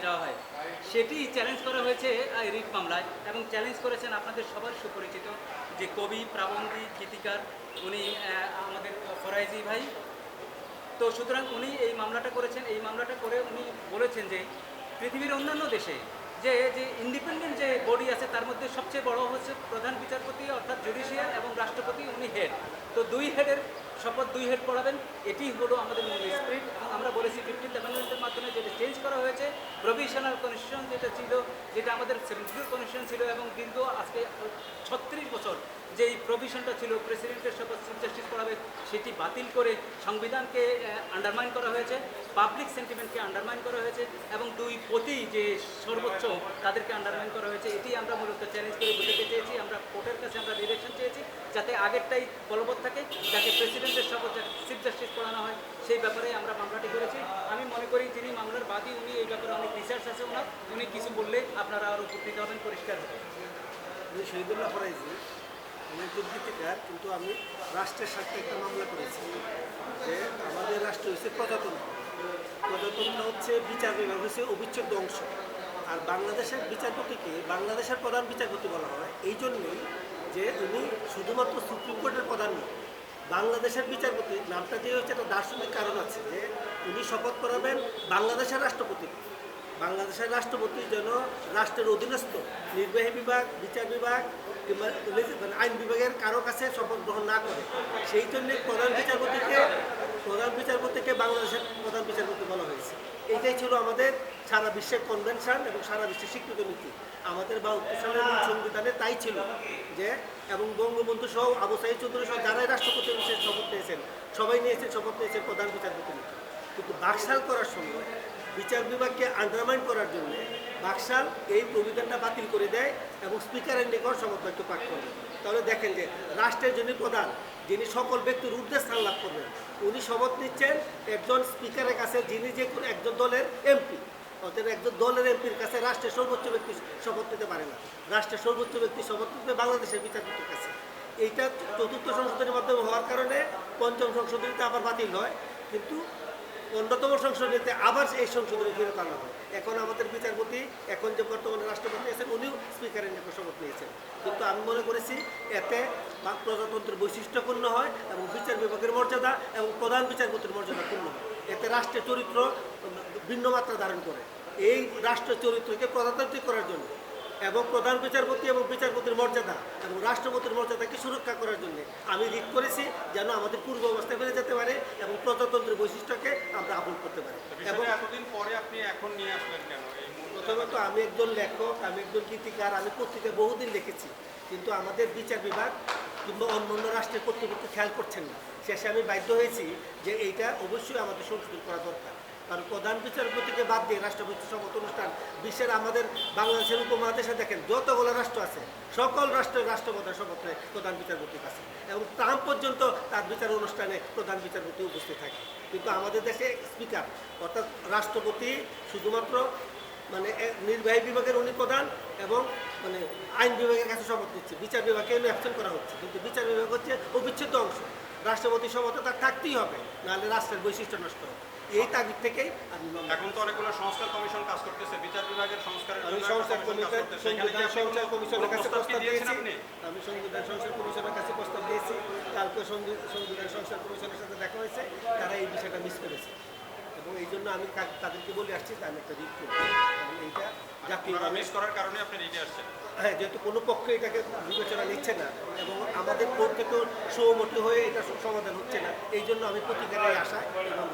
দেওয়া হয়, সেটি চ্যালেঞ্জ করা হয়েছে এই রিট মামলায়, এবং চ্যালেঞ্জ করেছেন আপনাদের সবার সুপরিচিত যে কবি, প্রাবন্ধিক, গীতিকার, উনি আমাদের ফরাইজি ভাই। তো সুতরাং উনি এই মামলাটা করেছেন। এই মামলাটা করে উনি বলেছেন যে পৃথিবীর অন্যান্য দেশে যে যে ইন্ডিপেন্ডেন্ট যে বডি আছে তার মধ্যে সবচেয়ে বড় হচ্ছে প্রধান বিচারপতি, অর্থাৎ জুডিশিয়াল, এবং রাষ্ট্রপতি, উনি হেড। তো দুই হেডের শপথ দুই হেড পড়াবেন, এটি হলো আমাদের মূল স্পিরিট। এবং আমরা বলেছি 15th অ্যামেন্ডমেন্টের মাধ্যমে যেটা চেঞ্জ করা হয়েছে, প্রভিশনাল কনস্টিটিউশন যেটা ছিল, যেটা আমাদের 74 কনস্টিটিউশন ছিল, এবং দীর্ঘ আজকে 36 বছর যে এই প্রভিশনটা ছিল প্রেসিডেন্টের শপথ চিফ জাস্টিস পড়াবে, সেটি বাতিল করে সংবিধানকে আন্ডারমাইন করা হয়েছে, পাবলিক সেন্টিমেন্টকে আন্ডারমাইন করা হয়েছে, এবং দুই পতি যে সর্বোচ্চ তাদেরকে আন্ডারমাইন করা হয়েছে। এটি আমরা মূলত চ্যালেঞ্জ করে বুঝতে চেয়েছি। আমরা কোর্টের কাছে আমরা ডিরেকশন চেয়েছি যাতে আগেরটাই বলবৎ থাকে, যাতে প্রেসিডেন্টের শপথ চিফ জাস্টিস পড়ানো হয়, সেই ব্যাপারে আমরা মামলাটি করেছি। আমি মনে করি যিনি মামলার বাদী, উনি এই ব্যাপারে অনেক রিসার্চ আছে ওনার, উনি কিছু বললে আপনারা আরও উপকৃত হবেন, পরিষ্কার হবে। শহীদুল্লাহ ফরাইজি, আমি একজন গীতিকার, কিন্তু আমি রাষ্ট্রের স্বার্থে একটা মামলা করেছি যে আমাদের রাষ্ট্র হচ্ছে প্রজাতন্ত্র। প্রজাতন্ত্র হচ্ছে বিচার বিভাগ হচ্ছে অবিচ্ছেদ্য অংশ। আর বাংলাদেশের বিচারপতিকে বাংলাদেশের প্রধান বিচারপতি বলা হয় এই জন্যেই যে উনি শুধুমাত্র সুপ্রিম কোর্টের প্রধান নয়, বাংলাদেশের বিচারপতি নামটা দিয়ে হচ্ছে একটা দার্শনিক কারণ আছে যে উনি শপথ করাবেন বাংলাদেশের রাষ্ট্রপতি। বাংলাদেশের রাষ্ট্রপতি যেন রাষ্ট্রের অধীনস্থ নির্বাহী বিভাগ, বিচার বিভাগ কিংবা আইন বিভাগের কারো কাছে শপথ গ্রহণ না করে, সেই জন্যে প্রধান বিচারপতিকে বাংলাদেশের প্রধান বিচারপতি বলা হয়েছে। এইটাই ছিল আমাদের সারা বিশ্বের কনভেনশন এবং সারা বিশ্বের স্বীকৃত নীতি। আমাদের 72 সালের সংবিধানে তাই ছিল যে, এবং বঙ্গবন্ধু সহ আবু সাঈদ চৌধুরী সহ যারাই রাষ্ট্রপতি হিসেবে শপথ নিয়েছেন, সবাই শপথ নিয়েছেন প্রধান বিচারপতি। কিন্তু বাকশাল করার সময় বিচার বিভাগকে আন্ডারমাইন করার জন্য বাকশাল এই প্রবিধানটা বাতিল করে দেয় এবং স্পিকারের নিকট শপথ বাক্য পাঠ করে। তাহলে দেখেন যে রাষ্ট্রের যিনি প্রধান, যিনি সকল ব্যক্তির ঊর্ধ্বে স্থান লাভ করবেন, উনি শপথ নিচ্ছেন একজন স্পিকারের কাছে, যিনি যে কোনো একজন দলের এমপি। অর্থাৎ একজন দলের এমপির কাছে রাষ্ট্রের সর্বোচ্চ ব্যক্তি শপথ নিতে পারে না। রাষ্ট্রের সর্বোচ্চ ব্যক্তি শপথ নিতে বাংলাদেশের বিচারপতির কাছে। এইটা চতুর্থ সংশোধনীর মাধ্যমে হওয়ার কারণে পঞ্চম সংশোধনীতে আবার বাতিল হয়, কিন্তু 15তম সংশোধনীতে আবার এই সংশোধনী ফেরত আনা হয়। এখন আমাদের বিচারপতি, এখন যে বর্তমানে রাষ্ট্রপতি আছেন, উনিও স্পিকারের নিকট শপথ নিয়েছেন। কিন্তু আমি মনে করেছি এতে প্রজাতন্ত্রের বৈশিষ্ট্যপূর্ণ হয় এবং বিচার বিভাগের মর্যাদা এবং প্রধান বিচারপতির মর্যাদা পূর্ণ হয়। এতে রাষ্ট্রের চরিত্র ভিন্ন মাত্রা ধারণ করে। এই রাষ্ট্রের চরিত্রকে প্রজাতান্ত্রিক করার জন্য এবং প্রধান বিচারপতি এবং বিচারপতির মর্যাদা এবং রাষ্ট্রপতির মর্যাদাকে সুরক্ষা করার জন্য আমি রিট করেছি, যেন আমাদের পূর্ব অবস্থায় ফিরে যেতে পারে এবং প্রজাতন্ত্রের বৈশিষ্ট্যকে আমরা আপন করতে পারি। এবং এতদিন পরে আপনি এখন নিয়ে আসলেন কেন? প্রথমত আমি একজন লেখক, আমি একজন গীতিকার, আমি পত্রিকায় বহুদিন লিখেছি, কিন্তু আমাদের বিচার বিভাগ কিংবা অন্য রাষ্ট্রের কর্তৃপক্ষ খেয়াল করছেন না। শেষে আমি বাধ্য হয়েছি যে এইটা অবশ্যই আমাদের সংশোধন করা দরকার। কারণ প্রধান বিচারপতিকে বাদ দিয়ে রাষ্ট্রপতি শপথ অনুষ্ঠান বিশ্বের আমাদের বাংলাদেশের উপমহাদেশে দেখেন যতগুলো রাষ্ট্র আছে, সকল রাষ্ট্রের রাষ্ট্রপ্রধান শপথ নেয় প্রধান বিচারপতির কাছে, এবং ট্রাম্প পর্যন্ত তার বিচার অনুষ্ঠানে প্রধান বিচারপতি উপস্থিত থাকে। কিন্তু আমাদের দেশে স্পিকার অর্থাৎ রাষ্ট্রপতি শুধুমাত্র নির্বাহী বিভাগের উনি প্রধান এবং আইন বিভাগের কাছে শপথ নিচ্ছে, বিচার বিভাগকে অ্যাবসেন্ট করা হচ্ছে। কিন্তু বিচার বিভাগ হচ্ছে অবিচ্ছেদ্য অংশ, রাষ্ট্রপতি শপথ তার থাকতেই হবে, নাহলে রাষ্ট্রের বৈশিষ্ট্য নষ্ট হবে। এই তাগিদ থেকেই আমি এখন তো অনেকগুলো সংস্কার কমিশন কাজ করতেছে বিচার বিভাগের সংস্কারের জন্য। আমি সংস্কার কমিশনের কাছে প্রস্তাব দিয়েছি, আমি সংবিধান সংস্কার কমিশনের কাছে প্রস্তাব দিয়েছি। কালকে সংবিধান সংস্কার কমিশনের সাথে দেখা হয়েছে, তারা এই বিষয়টা মিস করেছে এবং এই জন্য আমি তাদেরকে বলে আসছি যে আমি একটা রিট করব। এবং এইটা জাতীয় মিস করার কারণে আপনি রিটে আসছেন। হ্যাঁ, যেহেতু কোনো পক্ষ এটাকে বিবেচনা নিচ্ছে না এবং আমাদের কোর্ট থেকেও সহমতি হয়ে এটা সমাধান হচ্ছে না, এই জন্য আমি প্রতিকারের আশায় এবং